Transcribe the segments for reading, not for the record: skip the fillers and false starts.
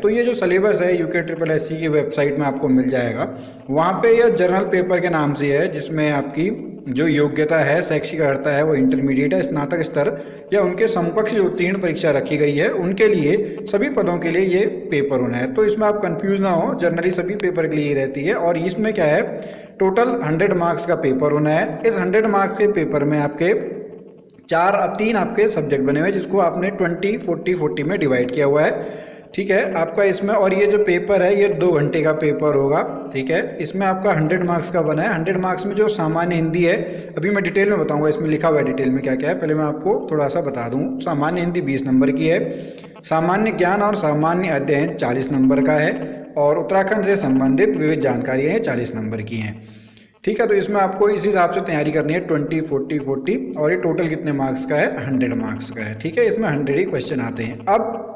तो ये जो सिलेबस है UKSSC की वेबसाइट में आपको मिल जाएगा। वहाँ पे यह जर्नल पेपर के नाम से है, जिसमें आपकी जो योग्यता है, शैक्षिक अर्हता है वो इंटरमीडिएट है, स्नातक स्तर या उनके समकक्ष जो उत्तीर्ण परीक्षा रखी गई है उनके लिए सभी पदों के लिए ये पेपर होना है। तो इसमें आप कंफ्यूज ना हो, जनरली सभी पेपर के लिए ही रहती है। और इसमें क्या है, टोटल 100 मार्क्स का पेपर होना है। इस 100 मार्क्स के पेपर में आपके 3 आपके सब्जेक्ट बने हुए हैं, जिसको आपने 20, 40, 40 में डिवाइड किया हुआ है। ठीक है आपका इसमें, और ये जो पेपर है ये 2 घंटे का पेपर होगा। ठीक है, इसमें आपका 100 मार्क्स का बना है। 100 मार्क्स में जो सामान्य हिंदी है, अभी मैं डिटेल में बताऊंगा, इसमें लिखा हुआ है डिटेल में क्या क्या है, पहले मैं आपको थोड़ा सा बता दूं। सामान्य हिंदी 20 नंबर की है, सामान्य ज्ञान और सामान्य अध्ययन 40 नंबर का है, और उत्तराखंड से संबंधित विविध जानकारियाँ 40 नंबर की हैं। ठीक है, तो इसमें आपको इस हिसाब से तैयारी करनी है, 20, 40, 40, और ये टोटल कितने मार्क्स का है, 100 मार्क्स का है। ठीक है, इसमें 100 ही क्वेश्चन आते हैं। अब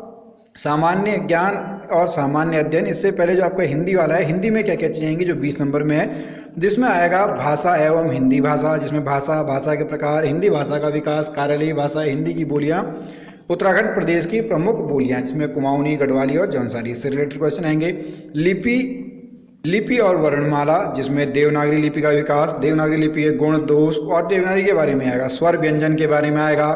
सामान्य ज्ञान और सामान्य अध्ययन, इससे पहले जो आपका हिंदी वाला है, हिंदी में क्या क्या चीज़ें आएंगी जो 20 नंबर में है, जिसमें आएगा भाषा एवं हिंदी भाषा, जिसमें भाषा के प्रकार, हिंदी भाषा का विकास, कार्यालयीय भाषा, हिंदी की बोलियाँ, उत्तराखंड प्रदेश की प्रमुख बोलियाँ, जिसमें कुमाऊनी, गढ़वाली और जौनसारी, इससे रिलेटेड क्वेश्चन आएंगे। लिपि और वर्णमाला, जिसमें देवनागरी लिपि का विकास, देवनागरी लिपि के गुण दोष और देवनागरी के बारे में आएगा, स्वर व्यंजन के बारे में आएगा,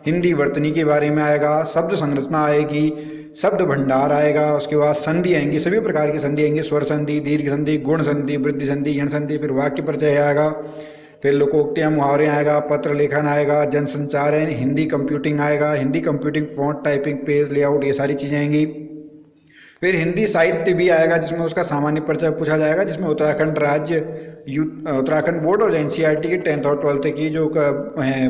हिंदी वर्तनी के बारे में आएगा, शब्द संरचना आएगी, शब्द भंडार आएगा, उसके बाद संधि आएंगी, सभी प्रकार की संधि आएंगी, स्वर संधि, दीर्घ संधि, गुण संधि, वृद्धि संधि, यण संधि, फिर वाक्य परिचय आएगा, फिर लोकोक्तियाँ, मुहावरे आएगा, पत्र लेखन आएगा, जनसंचार, हिंदी कंप्यूटिंग आएगा, Hindi computing, font, typing, page layout, ये सारी चीज़ें आएंगी। फिर हिंदी साहित्य भी आएगा, जिसमें उसका सामान्य परिचय पूछा जाएगा, जिसमें उत्तराखंड राज्य उत्तराखंड बोर्ड और NCERT की 10th और 12th की जो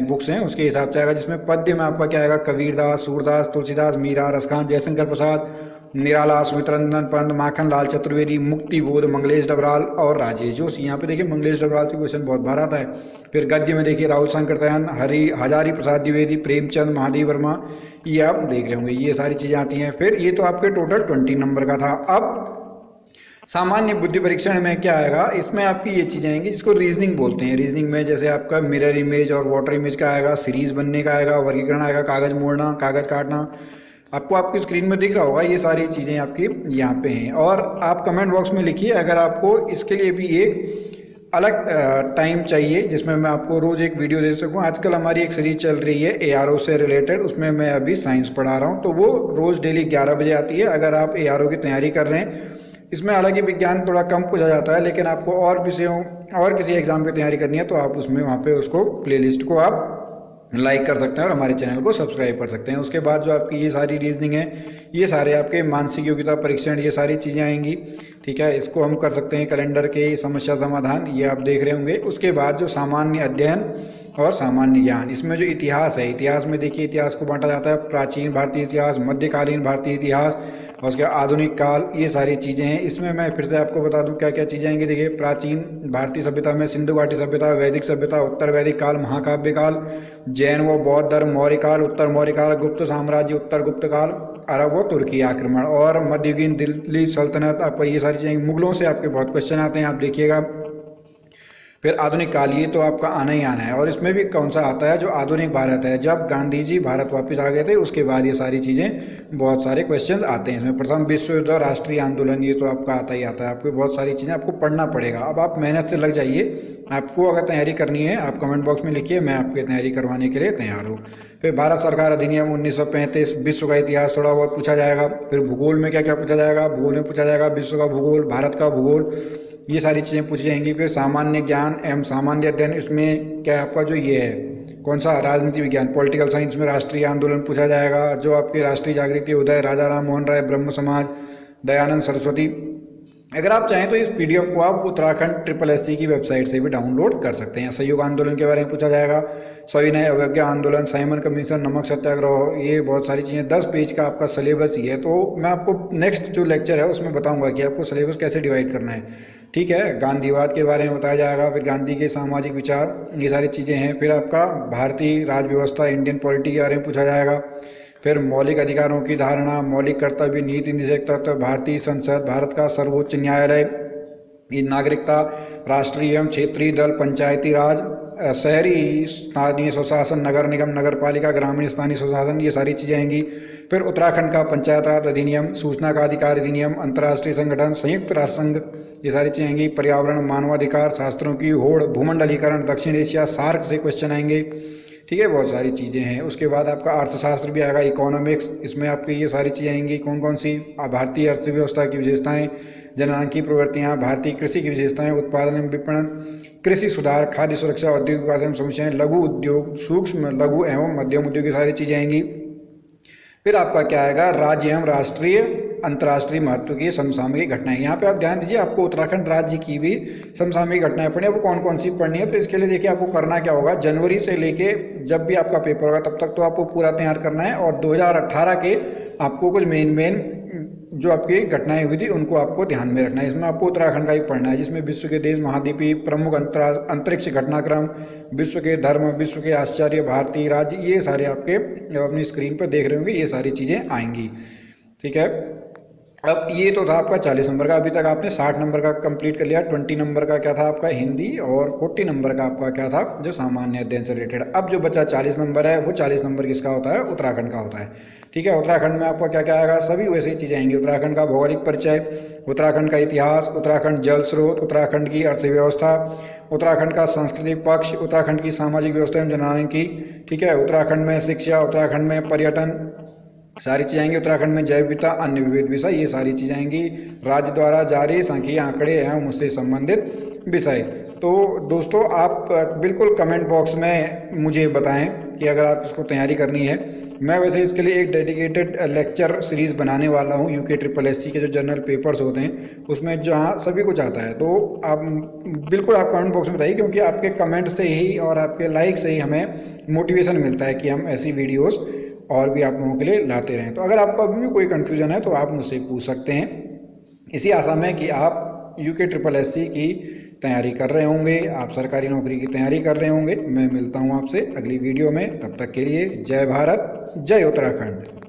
बुक्स हैं उसके हिसाब से आएगा, जिसमें पद्य में आपका क्या आएगा, कबीरदास, सूरदास, तुलसीदास, मीरा, रसखान, जयशंकर प्रसाद, निराला, सुमित्रंदन पंत, माखन लाल चतुर्वेदी, मुक्ति बोध, मंगलेश डबराल और राजेश जोशी। यहाँ पे देखिए मंगलेश डबराल से क्वेश्चन बहुत बार आता है। फिर गद्य में देखिए राहुल शंकर दयान, हजारी प्रसाद द्विवेदी, प्रेमचंद, महादेव वर्मा, ये आप देख रहे होंगे, ये सारी चीज़ें आती हैं। फिर ये तो आपके टोटल 20 नंबर का था। अब सामान्य बुद्धि परीक्षण में क्या आएगा, इसमें आपकी ये चीज़ें आएंगी जिसको रीजनिंग बोलते हैं। रीजनिंग में जैसे आपका मिरर इमेज और वाटर इमेज का आएगा, सीरीज बनने का आएगा, वर्गीकरण आएगा, कागज मोड़ना, कागज काटना, आपको आपकी स्क्रीन में दिख रहा होगा, ये सारी चीज़ें आपकी यहाँ पे हैं। और आप कमेंट बॉक्स में लिखिए अगर आपको इसके लिए भी एक अलग टाइम चाहिए जिसमें मैं आपको रोज़ एक वीडियो दे सकूँ। आजकल हमारी एक सीरीज चल रही है ARO से रिलेटेड, उसमें मैं अभी साइंस पढ़ा रहा हूँ, तो वो रोज़ डेली 11 बजे आती है। अगर आप ARO की तैयारी कर रहे हैं, इसमें हालांकि विज्ञान थोड़ा कम पूछा जाता है, लेकिन आपको और विषयों और किसी एग्जाम की तैयारी करनी है तो आप उसमें वहाँ पे उसको प्लेलिस्ट को आप लाइक कर सकते हैं और हमारे चैनल को सब्सक्राइब कर सकते हैं। उसके बाद जो आपकी ये सारी रीजनिंग है, ये सारे आपके मानसिक योग्यता परीक्षण, ये सारी चीज़ें आएंगी। ठीक है, इसको हम कर सकते हैं कैलेंडर के, समस्या समाधान, ये आप देख रहे होंगे। उसके बाद जो सामान्य अध्ययन और सामान्य ज्ञान, इसमें जो इतिहास है, इतिहास में देखिए इतिहास को बांटा जाता है प्राचीन भारतीय इतिहास, मध्यकालीन भारतीय इतिहास और उसके आधुनिक काल, ये सारी चीज़ें हैं। इसमें मैं फिर से आपको बता दूं क्या क्या चीज़ें आएंगी। देखिए प्राचीन भारतीय सभ्यता में सिंधु घाटी सभ्यता, वैदिक सभ्यता, उत्तर वैदिक काल, महाकाव्य काल, जैन व बौद्ध धर्म, मौर्य काल, उत्तर मौर्य काल, गुप्त साम्राज्य, उत्तर गुप्त काल, अरब व तुर्की आक्रमण और मध्ययुगीन दिल्ली सल्तनत, आपको ये सारी चीज़ें। मुगलों से आपके बहुत क्वेश्चन आते हैं, आप देखिएगा। फिर आधुनिक काल, ये तो आपका आना ही आना है। और इसमें भी कौन सा आता है, जो आधुनिक भारत है, जब गांधी जी भारत वापस आ गए थे उसके बाद ये सारी चीज़ें, बहुत सारे क्वेश्चंस आते हैं इसमें। प्रथम विश्व युद्ध, राष्ट्रीय आंदोलन, ये तो आपका आता ही आता है। आपको बहुत सारी चीज़ें आपको पढ़ना पड़ेगा। अब आप मेहनत से लग जाइए। आपको अगर तैयारी करनी है आप कमेंट बॉक्स में लिखिए, मैं आपकी तैयारी करवाने के लिए तैयार हूँ। फिर भारत सरकार अधिनियम 1935, विश्व का इतिहास थोड़ा बहुत पूछा जाएगा। फिर भूगोल में क्या क्या पूछा जाएगा, भूगोल में पूछा जाएगा विश्व का भूगोल, भारत का भूगोल, ये सारी चीज़ें पूछी जाएंगी। फिर सामान्य ज्ञान एवं सामान्य अध्ययन, इसमें क्या आपका जो ये है कौन सा, राजनीति विज्ञान, पॉलिटिकल साइंस में राष्ट्रीय आंदोलन पूछा जाएगा। जो आपके राष्ट्रीय जागृति, उदय, राजा राम मोहन राय, ब्रह्म समाज, दयानंद सरस्वती। अगर आप चाहें तो इस PDF को आप उत्तराखंड SSC की वेबसाइट से भी डाउनलोड कर सकते हैं। सहयोग आंदोलन के बारे में पूछा जाएगा, सविनय अवज्ञा आंदोलन, साइमन कमीशन, नमक सत्याग्रह, ये बहुत सारी चीज़ें। 10 पेज का आपका सिलेबस ही है। तो मैं आपको नेक्स्ट जो लेक्चर है उसमें बताऊंगा कि आपको सिलेबस कैसे डिवाइड करना है। ठीक है, गांधीवाद के बारे में बताया जाएगा, फिर गांधी के सामाजिक विचार, ये सारी चीज़ें हैं। फिर आपका भारतीय राज व्यवस्था, इंडियन पॉलिटी के बारे में पूछा जाएगा। फिर मौलिक अधिकारों की धारणा, मौलिक कर्तव्य, नीति निषेध तत्व, भारतीय संसद, भारत का सर्वोच्च न्यायालय, नागरिकता, राष्ट्रीय एवं क्षेत्रीय दल, पंचायती राज शहरी स्थानीय स्वशासन, नगर निगम, नगर पालिका, ग्रामीण स्थानीय स्वशासन, ये सारी चीज़ें आएंगी। फिर उत्तराखंड का पंचायत राज अधिनियम, सूचना का अधिकार अधिनियम, अंतर्राष्ट्रीय संगठन, संयुक्त राष्ट्र संघ, ये सारी चीज़ें आएंगी। पर्यावरण, मानवाधिकार, शास्त्रों की होड़, भूमंडलीकरण, दक्षिण एशिया, सार्क से क्वेश्चन आएंगे। ठीक है, बहुत सारी चीज़ें हैं। उसके बाद आपका अर्थशास्त्र भी आएगा, इकोनॉमिक्स, इसमें आपकी ये सारी चीज़ें आएंगी। कौन कौन सी? भारतीय अर्थव्यवस्था की विशेषताएं, जननांकीय प्रवृत्तियाँ, भारतीय कृषि की विशेषताएं, उत्पादन एवं विपणन, कृषि सुधार, खाद्य सुरक्षा, औद्योगिक विकास एवं समस्याएं, लघु उद्योग, सूक्ष्म लघु एवं मध्यम उद्योग, की सारी चीज़ें आएंगी। फिर आपका क्या आएगा? राज्य एवं राष्ट्रीय अंतर्राष्ट्रीय महत्व की समसामयिक घटनाएं। यहाँ पे आप ध्यान दीजिए, आपको उत्तराखंड राज्य की भी समसामयिक घटनाएं पढ़नी है। वो कौन कौन सी पढ़नी है? तो इसके लिए देखिए आपको करना क्या होगा, जनवरी से लेके जब भी आपका पेपर होगा तब तक तो आपको पूरा तैयार करना है, और 2018 के आपको कुछ मेन जो आपकी घटनाएं हुई थी उनको आपको ध्यान में रखना है। इसमें आपको उत्तराखंड का ही पढ़ना है, जिसमें विश्व के देश, महाद्वीपीय, प्रमुख अंतरिक्ष घटनाक्रम, विश्व के धर्म, विश्व के आश्चर्य, भारतीय राज्य, ये सारे आपके अपनी स्क्रीन पर देख रहे होंगे, ये सारी चीज़ें आएंगी। ठीक है, अब ये तो था आपका 40 नंबर का। अभी तक आपने 60 नंबर का कंप्लीट कर लिया। 20 नंबर का क्या था आपका? हिंदी, और 40 नंबर का आपका क्या था? जो सामान्य अध्ययन से रिलेटेड। अब जो बचा 40 नंबर है, वो 40 नंबर किसका होता है? उत्तराखंड का होता है। ठीक है, उत्तराखंड में आपका क्या क्या आएगा? सभी वैसी चीज़ें आएंगी। उत्तराखंड का भौगोलिक परिचय, उत्तराखंड का इतिहास, उत्तराखंड जल स्रोत, उत्तराखंड की अर्थव्यवस्था, उत्तराखंड का सांस्कृतिक पक्ष, उत्तराखंड की सामाजिक व्यवस्था एवं जननांकी। ठीक है, उत्तराखंड में शिक्षा, उत्तराखंड में पर्यटन, सारी चीज़ आएंगी। उत्तराखंड में जैव विविधता, अन्य विविध विषय, ये सारी चीज़ें आएंगी। राज्य द्वारा जारी सांख्यिकीय आंकड़े एवं उससे संबंधित विषय। तो दोस्तों आप बिल्कुल कमेंट बॉक्स में मुझे बताएं कि अगर आप इसको तैयारी करनी है। मैं वैसे इसके लिए एक डेडिकेटेड लेक्चर सीरीज़ बनाने वाला हूं। यूके SSS के जो जनरल पेपर्स होते हैं उसमें जहाँ सभी कुछ आता है, तो आप बिल्कुल आप कमेंट बॉक्स में बताइए, क्योंकि आपके कमेंट से ही और आपके लाइक से ही हमें मोटिवेशन मिलता है कि हम ऐसी वीडियोज़ और भी आप लोगों के लिए लाते रहें। तो अगर आपको अभी भी कोई कन्फ्यूज़न है तो आप मुझसे पूछ सकते हैं, इसी आशा में कि आप यूके SSS की तैयारी कर रहे होंगे, आप सरकारी नौकरी की तैयारी कर रहे होंगे। मैं मिलता हूं आपसे अगली वीडियो में, तब तक के लिए जय भारत, जय उत्तराखंड।